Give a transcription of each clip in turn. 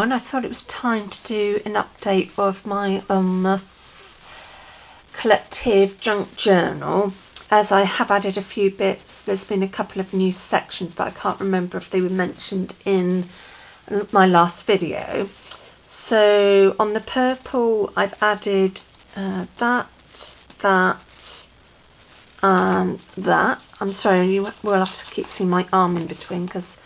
And I thought it was time to do an update of my collective junk journal, as I have added a few bits. There's been a couple of new sections, but I can't remember if they were mentioned in my last video. So on the purple I've added that and that. I'm sorry, you will have to keep seeing my arm in between because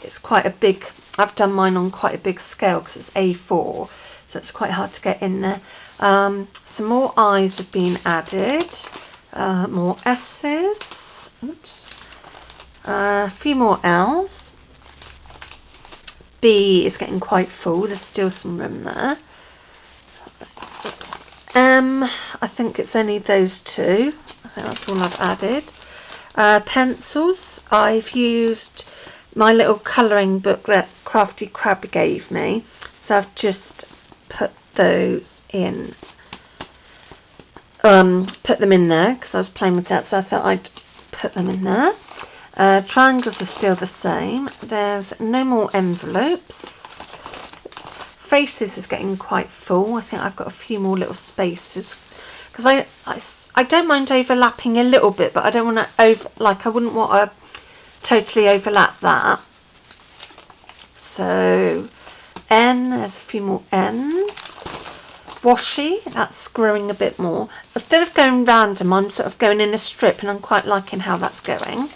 it's quite a big, I've done mine on quite a big scale because it's A4, so it's quite hard to get in there. Some more I's have been added, more S's, oops, a few more L's. B is getting quite full, there's still some room there. Oops. I think it's only those two. I think that's all I've added. Pencils, I've used my little colouring book that Crafty Crab gave me, so I've just put those in, put them in there because I was playing with that, so I thought I'd put them in there. Triangles are still the same. There's no more envelopes. Faces is getting quite full. I think I've got a few more little spaces because I don't mind overlapping a little bit, but I don't want to I wouldn't want to totally overlap that. So N, there's a few more N's. Washi, that's growing a bit more. Instead of going random, I'm sort of going in a strip, and I'm quite liking how that's going.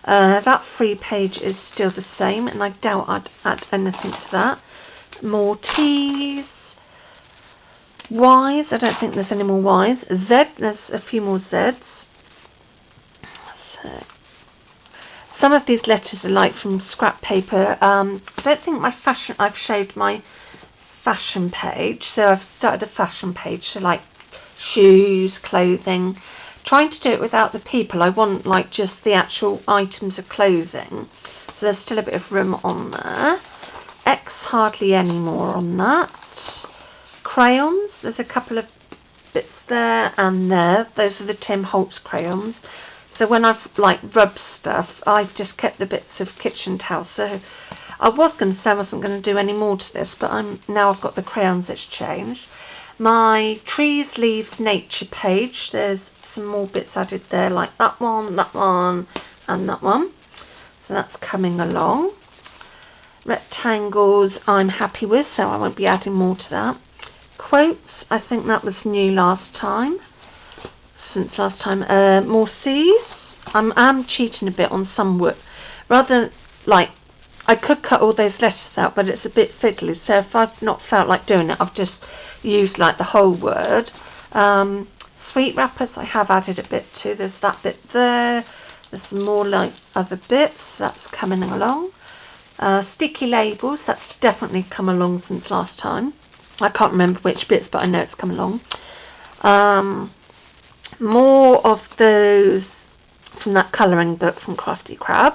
That free page is still the same, and I doubt I'd add anything to that. More T's. Y's, I don't think there's any more Y's. Z, there's a few more Z's. So some of these letters are like from scrap paper. I don't think I've showed my fashion page, so I've started a fashion page, so like shoes, clothing. Trying to do it without the people. I want like just the actual items of clothing, so there's still a bit of room on there. X, hardly any more on that. Crayons, there's a couple of bits there and there. Those are the Tim Holtz crayons. So when I've like rubbed stuff, I've just kept the bits of kitchen towel. So I was going to say I wasn't going to do any more to this, but now I've got the crayons, it's changed. My trees, leaves, nature page, there's some more bits added there, like that one, and that one. So that's coming along. Rectangles I'm happy with, so I won't be adding more to that. Quotes, I think that was new last time. Since last time. More C's. I'm cheating a bit on some work. Rather, like, I could cut all those letters out, but it's a bit fiddly, so if I've not felt like doing it, I've just used like the whole word. Sweet wrappers I have added a bit to. There's that bit there. There's some more like other bits. That's coming along. Sticky labels, that's definitely come along since last time. I can't remember which bits, but I know it's come along. More of those from that colouring book from Crafty Crab,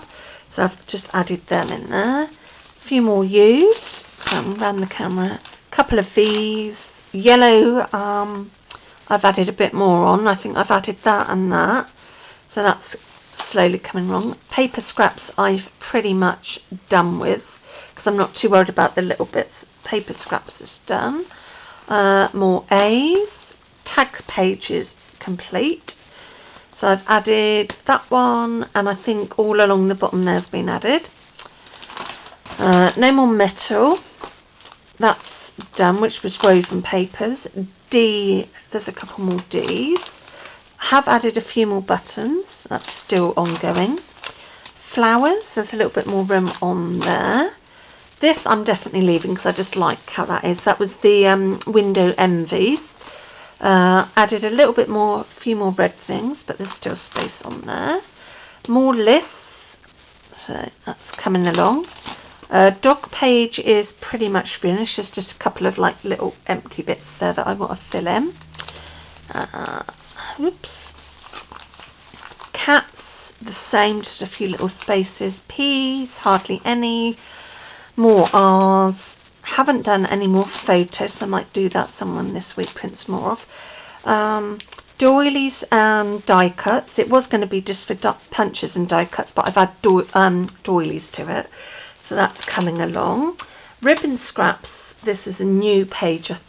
so I've just added them in there. A few more U's, so I'm around the camera. A couple of V's. Yellow, I've added a bit more on. I think I've added that and that, so that's slowly coming along. Paper scraps I've pretty much done with because I'm not too worried about the little bits. Paper scraps is done. More A's. Tag pages complete, so I've added that one, and I think all along the bottom there's been added. No more metal, that's done, which was woven papers. D, there's a couple more D's. Have added a few more buttons, that's still ongoing. Flowers, there's a little bit more room on there. This I'm definitely leaving because I just like how that is. That was the window envies. Added a little bit more, a few more red things, but there's still space on there. More lists, so that's coming along. Dog page is pretty much finished. There's just a couple of like little empty bits there that I want to fill in. Oops. Cats, the same, just a few little spaces. P's, hardly any. More R's. Haven't done any more photos, so I might do that someone this week, print some more off. Doilies and die cuts. It was going to be just for punches and die cuts, but I've had doilies to it, so that's coming along. Ribbon scraps, this is a new page, I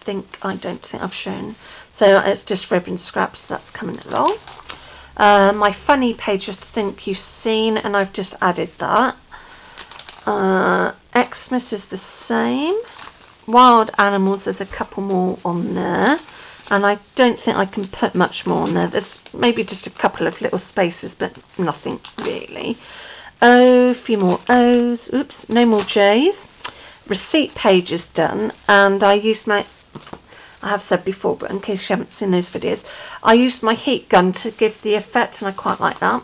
don't think I've shown. So it's just ribbon scraps, that's coming along. My funny page, I think you've seen, and I've just added that. Xmas is the same. Wild animals, there's a couple more on there. And I don't think I can put much more on there. There's maybe just a couple of little spaces, but nothing really. A few more O's. Oops, no more J's. Receipt page is done, and I used my, I have said before, but in case you haven't seen those videos, I used my heat gun to give the effect, and I quite like that.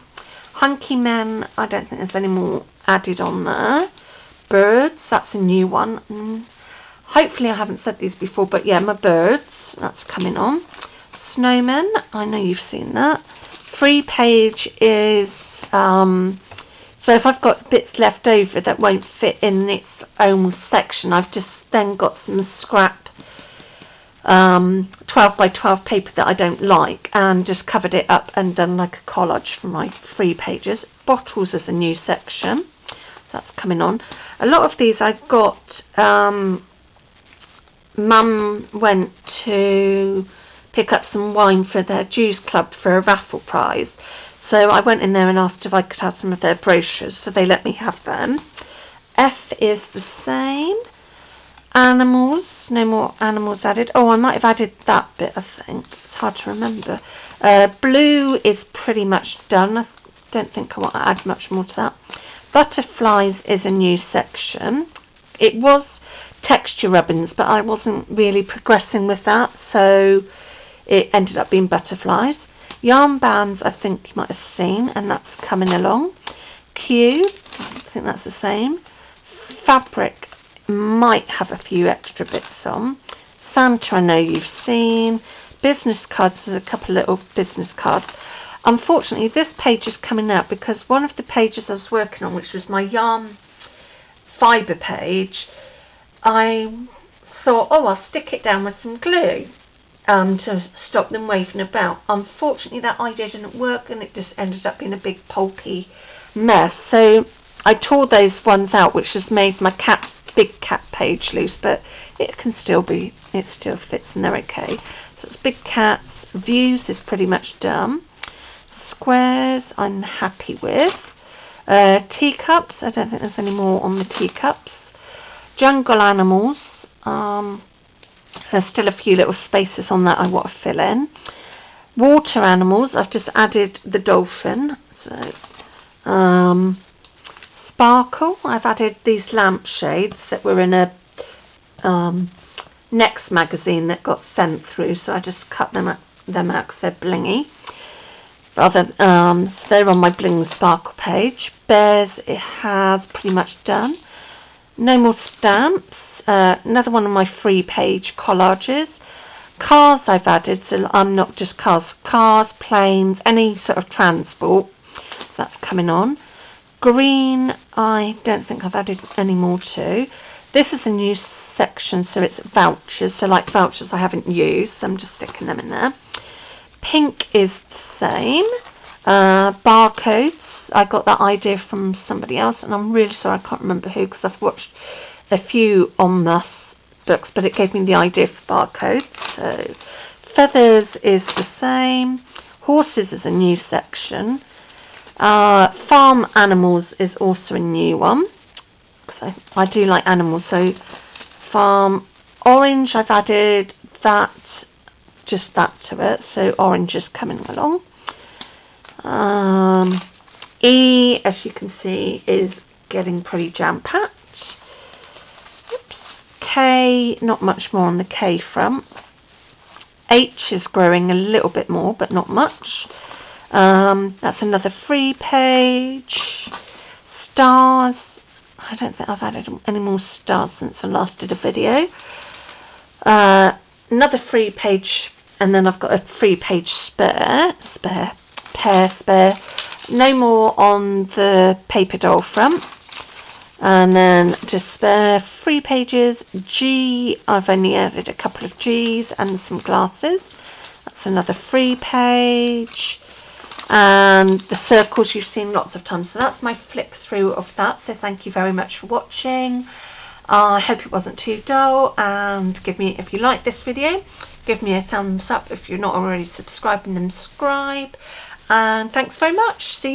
Hunky Men, I don't think there's any more added on there. Birds, that's a new one. Hopefully I haven't said these before, but yeah, my birds, that's coming on. Snowmen, I know you've seen that. Free page is, so if I've got bits left over that won't fit in its own section, I've just then got some scrap 12 by 12 paper that I don't like, and just covered it up and done like a collage for my free pages. Bottles is a new section, that's coming on. A lot of these I got, Mum went to pick up some wine for their Jews Club for a raffle prize, so I went in there and asked if I could have some of their brochures, so they let me have them. F is the same. Animals, no more animals added. Oh, I might have added that bit, I think. It's hard to remember. Blue is pretty much done. I don't think I want to add much more to that. Butterflies is a new section. It was texture ribbons, but I wasn't really progressing with that, so it ended up being butterflies. Yarn bands, I think you might have seen, and that's coming along. Q, I think that's the same. Fabric might have a few extra bits on. Santa, I know you've seen. Business cards, there's a couple of little business cards. Unfortunately, this page is coming out because one of the pages I was working on, which was my yarn fibre page, I thought, oh, I'll stick it down with some glue to stop them waving about. Unfortunately, that idea didn't work, and it just ended up being a big pulpy mess. So I tore those ones out, which has made my big cat page loose, but it can still be, it still fits and they're okay. So it's big cats. Views is pretty much done. Squares I'm happy with. Teacups, I don't think there's any more on the teacups. Jungle animals, there's still a few little spaces on that I want to fill in. Water animals, I've just added the dolphin. So sparkle, I've added these lampshades that were in a Next magazine that got sent through, so I just cut them out because they're blingy. So they're on my Bling Sparkle page. Bears, it has pretty much done. No more stamps. Another one of my free page collages. Cars I've added, so I'm not just cars, planes, any sort of transport. So that's coming on. Green, I don't think I've added any more to. This is a new section, so it's vouchers. So like vouchers I haven't used, so I'm just sticking them in there. Pink is the same. Barcodes, I got that idea from somebody else, and I'm really sorry I can't remember who, because I've watched a few en masse books, but it gave me the idea for barcodes. So feathers is the same. Horses is a new section. Farm animals is also a new one, because I do like animals. So farm orange, I've added that, just that to it, so orange is coming along. E, as you can see, is getting pretty jam-packed. Oops. K, not much more on the K front. H is growing a little bit more, but not much. That's another free page. Stars, I don't think I've added any more stars since I last did a video. Another free page, and then I've got a free page spare. No more on the paper doll front, and then just spare free pages. G, I've only added a couple of G's and some glasses. That's another free page. And the circles you've seen lots of times, so that's my flip through of that. So thank you very much for watching. I hope it wasn't too dull, and if you like this video, give me a thumbs up. If you're not already subscribed, then subscribe, and thanks very much. See you all.